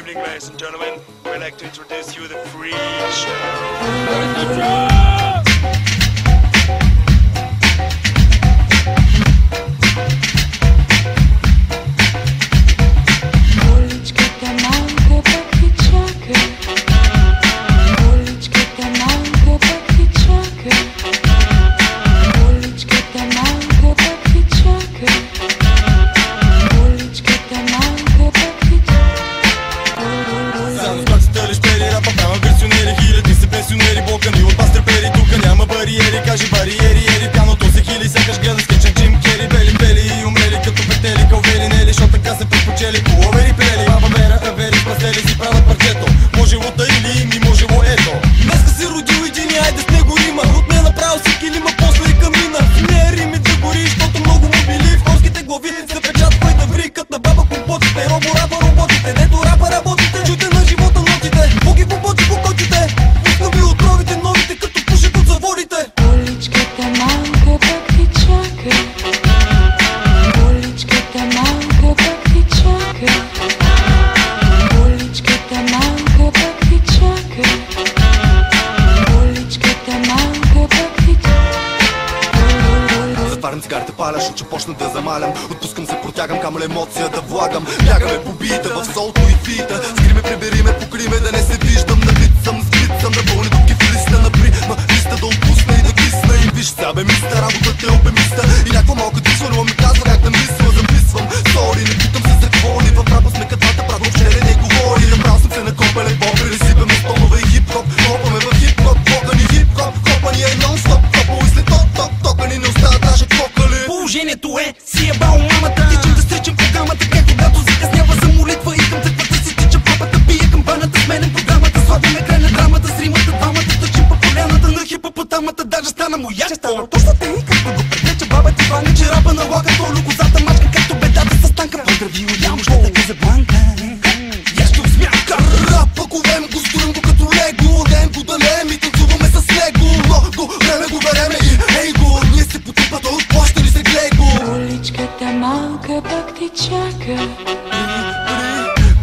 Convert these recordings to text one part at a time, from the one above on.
evening, ladies and gentlemen. We'd like to introduce you the Freak Show. Кажи бариери, ери, пяното се хили, сякаш гледа скетчен Джим Кери. Бели и умрели като петели, калвери, нели, шо така се предпочели. Половери, пели, баба мера, авери, спастели си правят парчето. Може лута или ми, може во ето. Днеска се родил един и айде с него рима. От не направил си килима, после и камина. Не рими да гори, защото много му били в хорските глави. За печат кой да врикат на баба компотите. Робо-рапа роботите, дето рапа работите. Чуйте на живота нотите, боги компоти по котите. Пусна ви отровите, новите като пушат от заводите. Затварям цигарите, паля, ще почна да замалям. Отпускам се, протягам, камъл емоция да влагам. Бягаме по бита, в солто и фита. Скриме, прибери ме, покри ме, да не се виждам. Набит съм, скрит съм, на пълни дупки в листа. Наприма, листа да отпусна и да кисна. И виж, сега бе миста, работата е обемиста. И някаква малка дисварила ми казва как да мисля. Записвам, сори, не питам се за какво ли. В рапа сме катвата, правда вчера не говори. Направо съм се на копеле, попри, сипаме стонове и хип-хоп. Хопаме в хип-хоп, хопани хип-хоп. Хопани е нон-стоп, хопало и след топ-топ. Токани не остават даже кокали. Положението е, си е бал мамата. Тичам да стричам програмата, как когато закъснява за молитва. И към църквата си тича папата, бие камбаната, сменям програмата. Слагаме край на драмата, с римата двамата. Тъчим по поляната на хипопотамата, даже стана моя. Точно те и както го предреча баба ти ваня, че рапа налага долу козата мачка, както бедата с танка. Поздрави от мощната Казабланка. Я ще усмяка. Рапа ковем го, строим го като лего. Дем го далем и танцуваме с него. Много време го береме и ей го. Ние се потупата от плаща ли се глего. Уличката малка пак ти чака.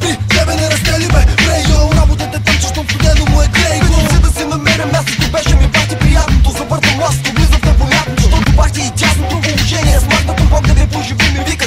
При тебе не разстели бе, брейо. Работата там, че щом студено му е грейго. За да си намеря мястото, беше ми бахти приятното. Завъртам ластото, влизам в непонятно, защото бахти и тясното положение. Смахнато Бог да ви поживи ми вика.